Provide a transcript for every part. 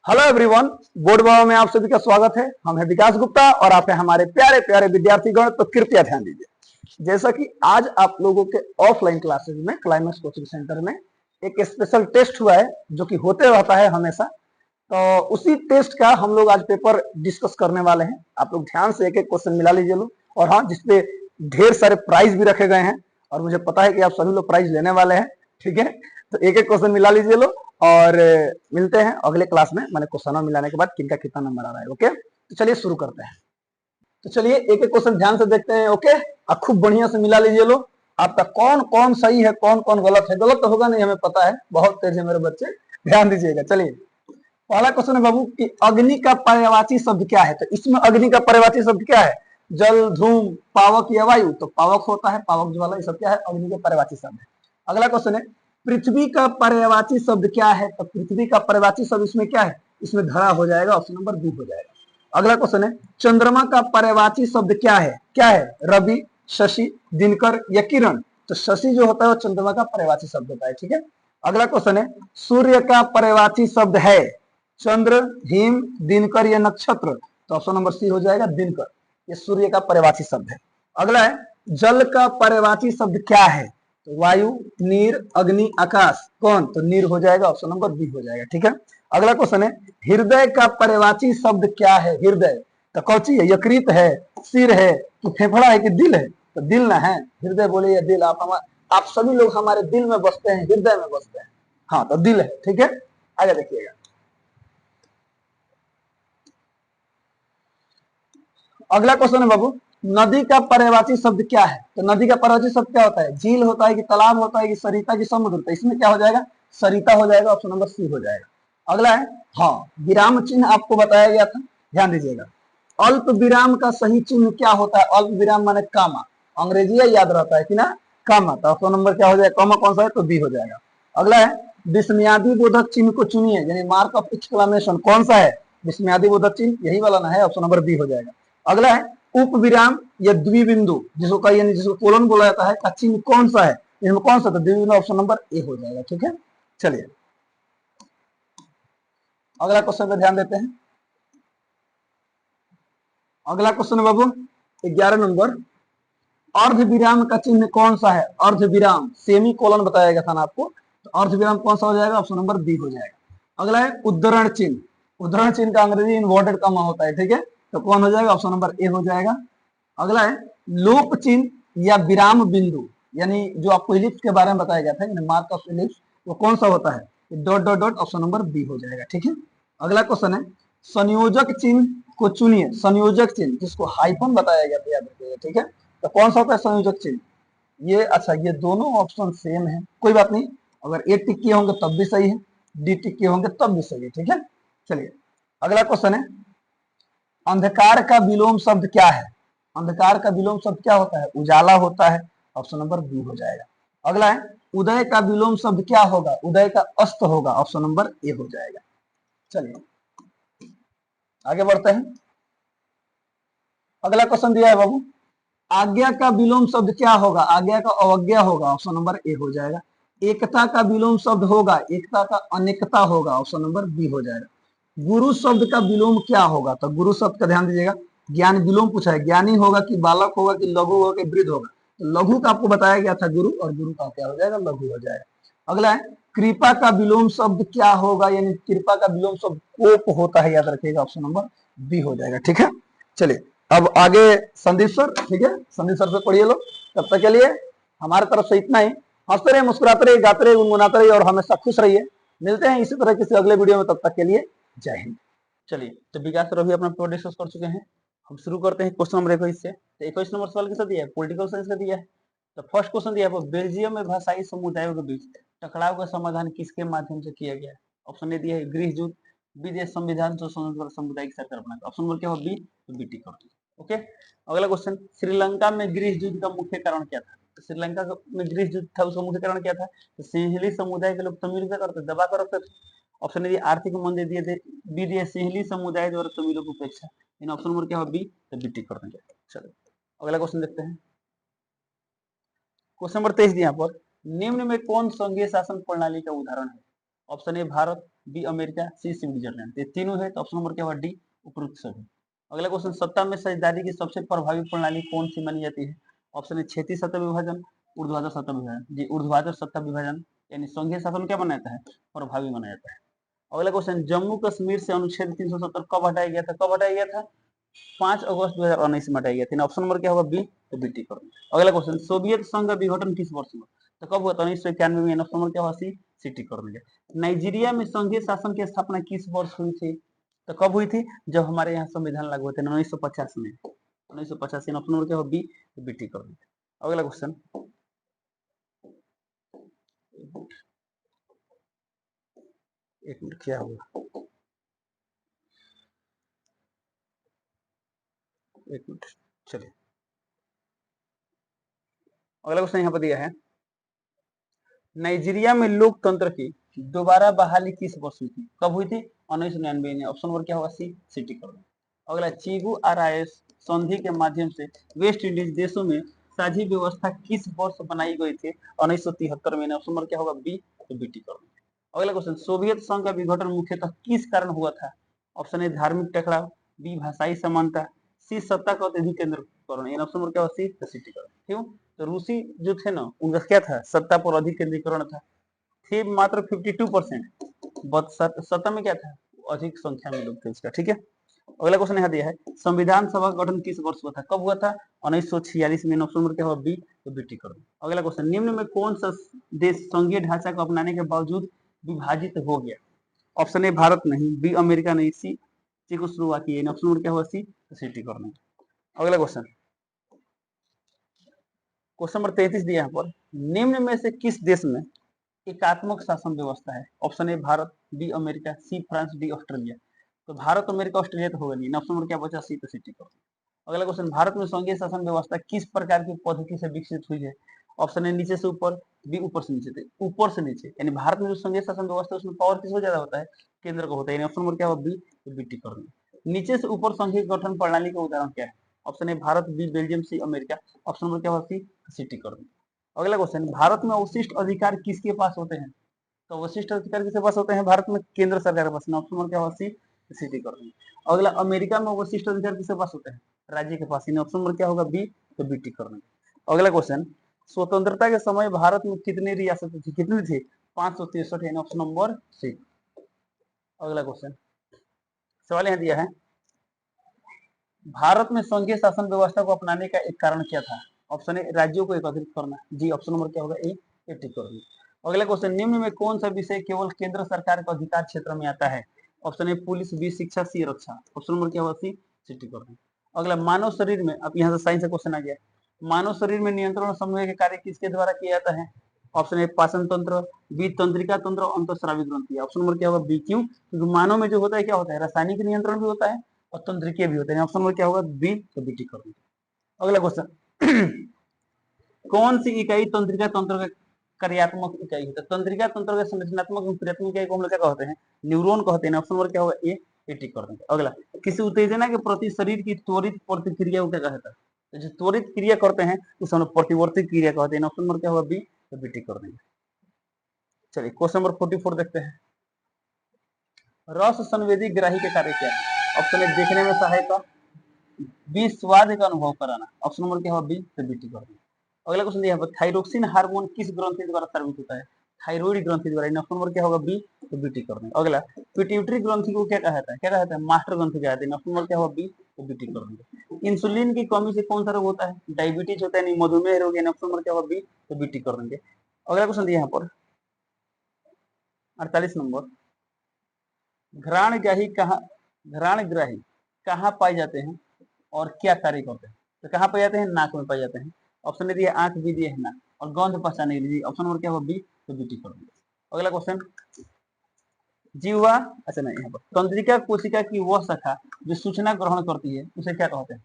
Hello everyone, board बाबा में आप सभी का स्वागत है। हम हैं विकास गुप्ता और आप हैं हमारे प्यारे प्यारे विद्यार्थीगण। तो कृपया ध्यान दीजिए, जैसा कि आज आप लोगों के ऑफलाइन क्लासेस में क्लाइमेक्स कोचिंग सेंटर में एक स्पेशल टेस्ट हुआ है जो कि होते रहता है हमेशा। तो उसी टेस्ट का हम लोग आज पेपर डिस्कस करने वाले हैं। आप लोग ध्यान से एक एक क्वेश्चन मिला लीजिए लो। और हाँ, जिसपे ढेर सारे प्राइज भी रखे गए हैं और मुझे पता है कि आप सभी लोग प्राइज लेने वाले हैं। ठीक है, तो एक एक क्वेश्चन मिला लीजिए लो और मिलते हैं अगले क्लास में। मैंने क्वेश्चन मिलाने के बाद किनका कितना नंबर आ रहा है। ओके, तो चलिए शुरू करते हैं। तो चलिए एक एक क्वेश्चन ध्यान से देखते हैं। ओके, आप खूब बढ़िया से मिला लीजिए लो। आपका कौन कौन सही है, कौन कौन गलत है। गलत तो होगा नहीं, हमें पता है, बहुत तेज है मेरे बच्चे, ध्यान दीजिएगा। चलिए पहला क्वेश्चन है बाबू कि अग्नि का पर्यायवाची शब्द क्या है। तो इसमें अग्नि का पर्यायवाची शब्द क्या है? जल, धूम, पावक या वायु। तो पावक होता है, पावक ज्वाला, ये सब क्या है? अग्नि के पर्यायवाची शब्द है। अगला क्वेश्चन है पृथ्वी का पर्यायवाची शब्द क्या है। तो पृथ्वी का पर्यायवाची शब्द इसमें क्या है? इसमें धरा हो जाएगा, ऑप्शन नंबर बी हो जाएगा। अगला क्वेश्चन है चंद्रमा का पर्यायवाची शब्द क्या है? क्या है? रवि, शशि, दिनकर या किरण। तो शशि जो होता है वो चंद्रमा का पर्यायवाची शब्द होता है। ठीक है। अगला क्वेश्चन है सूर्य का पर्यायवाची शब्द है चंद्र, हिम, दिनकर या नक्षत्र। तो ऑप्शन नंबर सी हो जाएगा दिनकर, ये सूर्य का पर्यायवाची शब्द है। अगला है जल का पर्यायवाची शब्द क्या है। तो वायु, नीर, अग्नि, आकाश। कौन? तो नीर हो जाएगा, ऑप्शन नंबर बी हो जाएगा। ठीक है। अगला क्वेश्चन है हृदय का पर्यायवाची शब्द क्या है। हृदय तो कौची है? यकृत है, सिर है, कि फेफड़ा है, कि दिल है। तो दिल ना है, हृदय बोले या दिल। आप सभी लोग हमारे दिल में बसते हैं, हृदय में बसते हैं। हाँ, तो दिल है। ठीक है, आगे देखिएगा। अगला क्वेश्चन है बाबू नदी का पर्यायवाची शब्द क्या है। तो नदी का पर्यायवाची शब्द क्या होता है? झील होता है, कि तालाब होता है, कि सरिता, की समुद्र। तो इसमें क्या हो जाएगा? सरिता हो जाएगा, ऑप्शन नंबर सी हो जाएगा। अगला है हाँ विराम चिन्ह आपको बताया गया था, ध्यान दीजिएगा। अल्प विराम का सही चिन्ह क्या होता है? अल्प विराम माने कामा, अंग्रेजी याद रहता है कि ना, कामा। तो ऑप्शन नंबर क्या हो जाएगा? कामा कौन सा है? तो बी हो जाएगा। अगला है विस्मयादि बोधक चिन्ह को चुनिए, यानी मार्क ऑफ एक्सक्लेमेशन कौन सा है? विस्मयादि बोधक चिन्ह, यही वाला ना है, ऑप्शन नंबर बी हो जाएगा। अगला है उप विराम या द्विबिंदु, जिसको कही यानी जिसको कोलन बोला जाता है, का चिन्ह कौन सा है? इनमें कौन सा? तो द्विबिंदु, ऑप्शन नंबर ए हो जाएगा। ठीक है, चलिए अगला क्वेश्चन पे ध्यान देते हैं। अगला क्वेश्चन बाबू 11 नंबर, अर्ध विराम का चिन्ह कौन सा है? अर्ध विराम, सेमी कोलन बताया गया था ना आपको, तो अर्ध विराम कौन सा हो जाएगा? ऑप्शन नंबर बी हो जाएगा। अगला है उद्धरण चिन्ह, उद्धरण चिन्ह का अंग्रेजी इन्वर्टेड कॉमा होता है। ठीक है, तो कौन हो जाएगा? ऑप्शन नंबर ए हो जाएगा। अगला है लोप चिन्ह या विराम बिंदु, यानी जो आपको इलिप्स के बारे में बताया गया था, मार्क ऑफ इलिप्स, वो कौन सा होता है? Dot dot dot, option number B हो जाएगा। ठीक है। अगला क्वेश्चन है संयोजक चिन्ह को चुनिए। संयोजक चिन्ह जिसको हाइफन बताया गया था, याद रखिएगा। ठीक है, तो कौन सा होता है संयोजक चिन्ह? ये अच्छा, ये दोनों ऑप्शन सेम है, कोई बात नहीं। अगर ए टिक किए होंगे तब भी सही है, डी टिक किए होंगे तब भी सही है। ठीक है, चलिए अगला क्वेश्चन है अंधकार का विलोम शब्द क्या है? अंधकार का विलोम शब्द क्या होता है? उजाला होता है, ऑप्शन नंबर बी हो जाएगा। अगला है उदय का विलोम शब्द क्या होगा? उदय का अस्त होगा, ऑप्शन नंबर ए हो जाएगा। चलिए आगे बढ़ते हैं। अगला क्वेश्चन दिया है बाबू आज्ञा का विलोम शब्द क्या होगा? आज्ञा का अवज्ञा होगा, ऑप्शन नंबर ए हो जाएगा। एकता का विलोम शब्द होगा, एकता का अनेकता होगा, ऑप्शन नंबर बी हो जाएगा। गुरु शब्द का विलोम क्या होगा? तो गुरु शब्द का ध्यान दीजिएगा, ज्ञान विलोम पूछा है, ज्ञानी होगा कि बालक होगा कि लघु होगा कि वृद्ध होगा। तो लघु का आपको बताया गया था गुरु, और गुरु का क्या हो जाएगा? लघु हो जाएगा। अगला है कृपा का विलोम शब्द क्या होगा? यानी कृपा का विलोम शब्द कोप होता है, याद रखिएगा, ऑप्शन नंबर बी हो जाएगा। ठीक है, चलिए अब आगे संदीप सर। ठीक है, संदीप सर से पढ़िए लो। तब तक के लिए हमारे तरफ से इतना ही। हंसते रहिए, मुस्कुराते रहिए, गाते रहिए, गुनगुनाते रहिए और हमेशा खुश रहिए। मिलते हैं इसी तरह किसी अगले वीडियो में, तब तक के लिए जय हिंद। चलिए, तो विकास सर अभी अपना पेपर डिस्कस कर चुके हैं, हम शुरू करते हैं क्वेश्चन नंबर 21 से। तो 21 नंबर सवाल किसका दिया है? पॉलिटिकल साइंस का दिया है। तो फर्स्ट क्वेश्चन दिया है बेल्जियम में भाषाई समुदायों के बीच टकराव का समाधान किसके माध्यम से किया गया है? ऑप्शन ए दिया है गृह युद्ध, बी दिया संविधान संशोधन सामुदायिक सरकार बनाकर। ऑप्शन नंबर क्या हो? बी, तो बी टिक कर दीजिए। ओके, अगला क्वेश्चन श्रीलंका में गृह युद्ध का मुख्य कारण क्या था? तो श्रीलंका में गृह युद्ध था, उसका मुख्य कारण क्या था? तो सिंहली समुदाय के लोग तमिल क्या करते, दबा कर रखते थे। ऑप्शन ए आर्थिक मंदी दिए थे, बी दिए सिंहली समुदाय द्वारा तमिलों की उपेक्षा। इन ऑप्शन नंबर क्या हो? बी, तो बी टिक कर देंगे। चलो अगला क्वेश्चन देखते हैं। क्वेश्चन नंबर 23 यहाँ पर निम्न में कौन संघीय शासन प्रणाली का उदाहरण है? Option A Bharat, B America, C Switzerland. ये तीनों है तो ऑप्शन नंबर क्या होगा डी, उपरोक्त सभी। अगला क्वेश्चन, सत्ता में साझेदारी की सबसे प्रभावी प्रणाली कौन सी मानी जाती है? ऑप्शन ए क्षैतिज सत्ता विभाजन, ऊर्ध्वाधर सत्ता विभाजन। जी ऊर्ध्वाधर सत्ता विभाजन यानी संघीय शासन क्या माना जाता है? प्रभावी माना जाता है। अगला क्वेश्चन, जम्मू कश्मीर से अनुच्छेद 370 कब हटाया गया था? कब हटाया गया था? 5 अगस्त 2019 में हटाया गया था। ऑप्शन नंबर क्या होगा बी, तो बी टिक करो। अगला क्वेश्चन, सोवियत संघ का विघटन किस वर्ष हुआ? तो कब हुआ था? 1991 में। ऑप्शन नंबर क्या होगा सी, सी टिक कर देंगे। नाइजीरिया में संघीय शासन की स्थापना किस वर्ष हुई थी? तो कब हुई थी? जब हमारे यहाँ संविधान लागू हुए थे 1950 में। 1985। ऑप्शन नंबर क्या होगा बी, तो बी टिक कर देंगे। अगला क्वेश्चन, एक मिनट क्या होगा, एक मिनट चलिए। अगला क्वेश्चन यहाँ पर दिया है, नाइजीरिया में लोकतंत्र की दोबारा बहाली किस वर्ष हुई थी? कब हुई थी? 1999 में। ऑप्शन नंबर क्या होगा सी, सी टिक कर दो। अगला, चीगू आरआईएस संधि के माध्यम से वेस्ट इंडीज देशों में साझी व्यवस्था किस वर्ष बनाई गई थी? 1973 में। ऑप्शन नंबर क्या होगा बी, तो बी टिक कर दो। अगला क्वेश्चन, सोवियत संघ का विघटन मुख्यतः किस कारण हुआ था? ऑप्शन ए धार्मिक टकराव, बी भाषाई समानता, सी सत्ता का अत्यधिक केंद्रीकरण। ऑप्शन नंबर क्या होगा सी, तो सी टिक कर दो। क्यों? तो रूसी जो थे ना उनका क्या था? सत्ता पर अधिक केंद्रीकरण था। थे मात्र 52%, बट सत्ता में क्या था? अधिक संख्या में लोग थे उसका। ठीक है। अगला क्वेश्चन यहाँ दिया है, संविधान सभा का गठन किस वर्ष हुआ था? कब हुआ था? 1946 में। ऑप्शन नंबर क्या होगा बी, तो बी टिक कर दो। अगला क्वेश्चन, निम्न में कौन सा देश संघीय ढांचा को अपनाने के बावजूद विभाजित हो गया? ऑप्शन ए भारत नहीं, बी अमेरिका नहीं, सी चेकोस्लोवाकिया। ऑप्शन नंबर क्या होगा सी, तो सी टिक कर दो। अगला क्वेश्चन, क्वेश्चन नंबर 33 दिया यहाँ पर, निम्न में से किस देश में एकात्मक शासन व्यवस्था है? Option A Bharat, B America, C France, D Australia. तो भारत, अमेरिका, ऑस्ट्रेलिया तो होगा नहीं। ऑप्शन नंबर क्या बचा सी, तो सी टिक करो। अगला क्वेश्चन, भारत में संघीय शासन व्यवस्था किस प्रकार की पद्धति से विकसित हुई है? ऑप्शन ए नीचे से ऊपर, बी ऊपर से नीचे। ऊपर से नीचे यानी भारत में जो संघीय शासन व्यवस्था है उसमें पावर किसको ज्यादा होता है? केंद्र को होता है। ऑप्शन नंबर क्या होगा बी, तो बी टिक करो। नीचे से ऊपर संघीय गठन प्रणाली का उदाहरण क्या है? Option A Bharat, B Belgium, C America. Option number क्या होगा सी, सी टिक कर दो। अगला क्वेश्चन, भारत में अवशिष्ट अधिकार किसके पास होते हैं? तो अवशिष्ट अधिकार किसके पास होते हैं भारत में? केंद्र सरकार के पास। ऑप्शन नंबर क्या होगा सी, सी टिक कर देंगे। अगला, अमेरिका में अवशिष्ट अधिकार किसके पास होते हैं? राज्य के पास। ऑप्शन नंबर क्या होगा बी, तो बी टिक कर देंगे। अगला क्वेश्चन, स्वतंत्रता के समय भारत में कितनी रियासतें थी? कितनी थी? 563 यानी ऑप्शन नंबर सी। अगला क्वेश्चन, सवाल यहाँ दिया है, भारत में संघीय शासन व्यवस्था को अपनाने का एक कारण क्या था? ऑप्शन ए राज्यों को एकत्रित करना, जी ऑप्शन नंबर क्या होगा ए, टिक कर दीजिए। अगला क्वेश्चन, निम्न में कौन सा विषय केवल केंद्र सरकार के अधिकार क्षेत्र में आता है? ऑप्शन ए पुलिस, बी शिक्षा, सी रक्षा। ऑप्शन नंबर क्या होगा सी, टिक कर दीजिए। अगला, मानव शरीर में, अब यहाँ से साइंस का क्वेश्चन आ गया, मानव शरीर में नियंत्रण समूह के कार्य किसके द्वारा किया जाता है? ऑप्शन ए पाचन तंत्र, बी तंत्रिका तंत्र, अंतःस्रावी ग्रंथि। ऑप्शन नंबर क्या होगा बी। क्यों? क्योंकि मानव में जो होता है क्या होता है? रासायनिक नियंत्रण भी होता है और तंत्रिकीय भी होते हैं। ऑप्शन नंबर क्या होगा बी, तो बी टिक कर दीजिए। अगला क्वेश्चन, कौन सी इकाई तंत्रिका तंत्र का कार्यात्मक इकाई है? तो तंत्रिका तंत्र का संरचनात्मक क्रियात्मक इकाई को हम लोग क्या कहते हैं? न्यूरॉन कहते हैं। ऑप्शन नंबर क्या होगा ए, टिक कर देंगे। अगला, किसी उत्तेजना के प्रति शरीर की त्वरित प्रतिक्रिया को क्या कहता है? तो जो त्वरित क्रिया करते हैं उसे हम प्रतिवर्ती क्रिया कहते हैं। ऑप्शन नंबर क्या होगा बी, तो बी टिक कर देंगे। चलिए क्वेश्चन नंबर 44 देखते हैं, रस संवेदी ग्राही के कार्य क्या है? ऑप्शन ए देखने में सहायता, बी स्वाद का अनुभव कराना। ऑप्शन नंबर क्या होगा बी, तो बी टिक कर देंगे। अगला क्वेश्चन यहाँ पर, थाइरोक्सिन हार्मोन किस ग्रंथि द्वारा स्रावित होता है? थाइरोइड ग्रंथि द्वारा। ऑप्शन नंबर क्या होगा बी, तो बी टिक कर देंगे। अगला, पिट्यूटरी ग्रंथि को क्या कहता है? क्या कहता है? मास्टर ग्रंथि कहते हैं। ऑप्शन नंबर क्या होगा बी, तो बी टिक कर देंगे। इंसुलिन की कमी से कौन सा रोग होता है? डायबिटीज होता है, मधुमेह रोग। ऑप्शन नंबर क्या होगा बी, तो बी टिक कर देंगे। अगला क्वेश्चन यहाँ पर 48 नंबर, घ्राणग्राही कहाँ पाए जाते हैं और क्या कार्य करते हैं? तो कहाँ पाए जाते हैं? नाक में पाए जाते हैं। ऑप्शन दिया आंख, भी दिया है नाक, और गंध पहचाने के लिए। ऑप्शन नंबर क्या होगा बी, तो बी टिक कर देंगे। अगला क्वेश्चन, जीवा, अच्छा नहीं, यहाँ पर तंत्रिका कोशिका की वह शाखा जो सूचना ग्रहण करती है उसे क्या कहते हैं?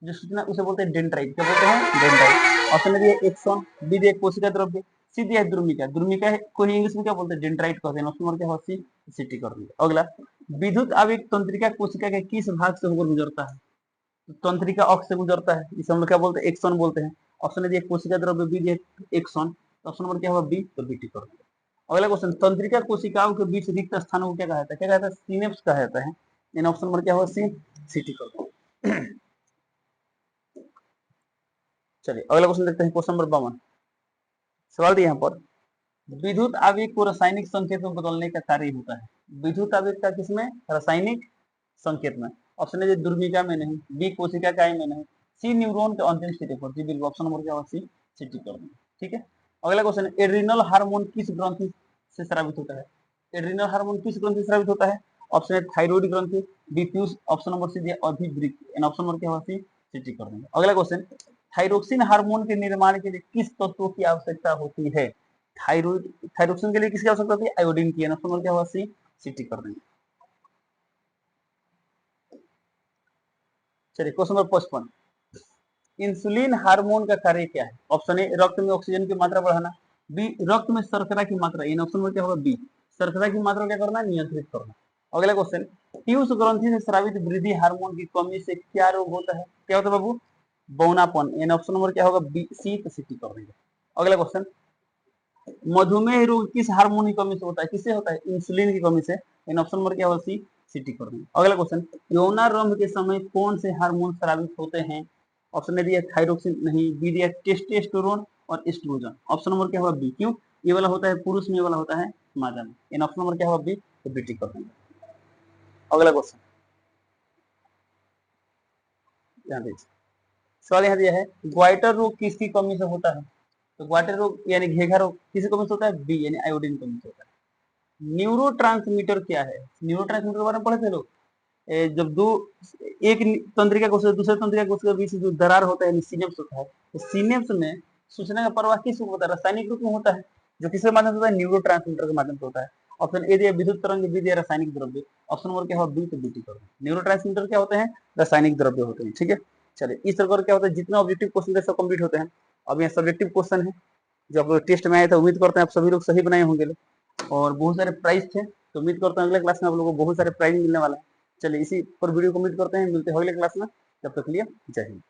जो सूचना, उसे बोलते हैं डेंड्राइट। क्या बोलते हैं? डेंड्राइट। ऑप्शन दिया एक्सॉन, बी दिया कोशिका द्रव्य, सी दिया द्रुमिका। द्रुमिका को इंग्लिश में क्या बोलते हैं? डेंड्राइट कहते हैं। ऑप्शन नंबर क्या होगा सी, टिक कर देंगे। अगला, विद्युत आवेग तंत्रिका कोशिका के किस भाग से होकर गुजरता है? तंत्रिका अक्ष से गुजरता है, इसे हम लोग क्या बोलते हैं? एक्सॉन बोलते हैं। ऑप्शन दिया कोशिका द्रव्य, बी दिया एक्सॉन। ऑप्शन नंबर क्या होगा बी, तो बी टिक कर देंगे। अगला क्वेश्चन, तंत्रिका कोशिकाओं के बीच रिक्त स्थानों को क्या कहा जाता है? क्या कहता है? सिनेप्स कहा जाता है। इन ऑप्शन नंबर क्या होगा? सी, सिटी कर दो। चलिए अगला क्वेश्चन देखते हैं, क्वेश्चन नंबर 52। सवाल दिया यहाँ पर, विद्युत आवेग को रासायनिक संकेत में बदलने का कार्य होता है। विद्युत आवेग का किसमें? रासायनिक संकेत में। ऑप्शन है दुर्मिका में नहीं, बी कोशिका काय में नहीं, सी न्यूरॉन के अंतिम सिरे पर। जी बिल्कुल, ऑप्शन नंबर क्या होगा? सी, सिटी कर देंगे। ठीक है, अगला क्वेश्चन, एड्रिनल हार्मोन किस ग्रंथि से स्रावित होता है? एड्रिनल हार्मोन किस ग्रंथि से स्रावित होता है? ऑप्शन है थायराइड ग्रंथि, बी पीयूष, ऑप्शन नंबर सी दिया अधिवृक्क। एंड ऑप्शन नंबर क्या होगा? सी, सिटी कर देंगे। अगला क्वेश्चन, थायरोक्सिन हार्मोन के निर्माण के लिए किस तत्वों की आवश्यकता होती है? थायराइड, थायरोक्सिन के लिए किसकी आवश्यकता होती है? आयोडीन की। ऑप्शन नंबर क्या होगा? सी, सिटी कर देंगे। चलिए क्वेश्चन नंबर 55, इंसुलिन हार्मोन का कार्य क्या है? ऑप्शन ए रक्त में ऑक्सीजन की मात्रा बढ़ाना, बी रक्त में शर्करा की मात्रा, इन ऑप्शन में क्या होगा? बी शर्करा की मात्रा क्या करना? नियंत्रित करना। अगला क्वेश्चन, पीयूष ग्रंथि से स्रावित वृद्धि हार्मोन की कमी से क्या रोग होता है? क्या होता है बाबू? बौनापन। इन ऑप्शन नंबर क्या होगा? बी, सी, तो सिटी कर देंगे। अगला क्वेश्चन, मधुमेह रोग किस हार्मोन की कमी से होता है? किससे होता है? इंसुलिन की कमी से। इन ऑप्शन नंबर क्या होगा? सी, सिटी कर देंगे। अगला क्वेश्चन, यौनारंभ के समय कौन से हार्मोन स्रावित होते हैं? ऑप्शन ए दिया थायरोक्सिन नहीं, बी दिया टेस्टोस्टेरोन और एस्ट्रोजन। ऑप्शन नंबर क्या होगा? बी। क्यों? ये वाला होता है पुरुष में, ये वाला होता है मादा में। इन ऑप्शन नंबर क्या होगा? बी, तो बी टिक कर देंगे। अगला क्वेश्चन ध्यान दीजिए, सवाल यहाँ दिया है, ग्वाइटर रोग किसकी कमी से होता है? तो ग्वाइटर रोग यानी घेघा रोग किसकी कमी से होता है? बी यानी आयोडीन की कमी से होता है। न्यूरोट्रांसमीटर क्या है? न्यूरोट्रांसमीटर के बारे में पढ़े थे लोग। जब दो एक तंत्रिका कोशिका दूसरे तंत्रिका कोशिका के बीच जो दरार होता है सिनेप्स होता है, तो सिनेप्स में सूचना का प्रवाह किस रूप में होता है? रासायनिक रूप में होता है, जो किसके माध्यम से होता है? न्यूरोट्रांसमीटर के माध्यम से होता है। ऑप्शन ए दिया विद्युत तरंग, बी दिया रासायनिक द्रव्य। ऑप्शन नंबर क्या होगा? बी, तो बीटी करो। न्यूरोट्रांसमीटर क्या होते हैं? रासायनिक द्रव्य होते हैं। ठीक है, चलिए इस तरह क्या होता है, जितना ऑब्जेक्टिव क्वेश्चन सब कंप्लीट होते हैं। अब यहाँ सब्जेक्टिव क्वेश्चन है जो आप लोग टेस्ट में आए थे, उम्मीद करते हैं आप सभी लोग सही बनाए होंगे, और बहुत सारे प्राइज थे, तो उम्मीद करता हूँ अगले क्लास में आप लोगों को बहुत सारे प्राइज मिलने वाला है। चलिए इसी पर वीडियो को कंप्लीट करते हैं, मिलते हैं अगले क्लास में, तब तक के लिए जय हिंद।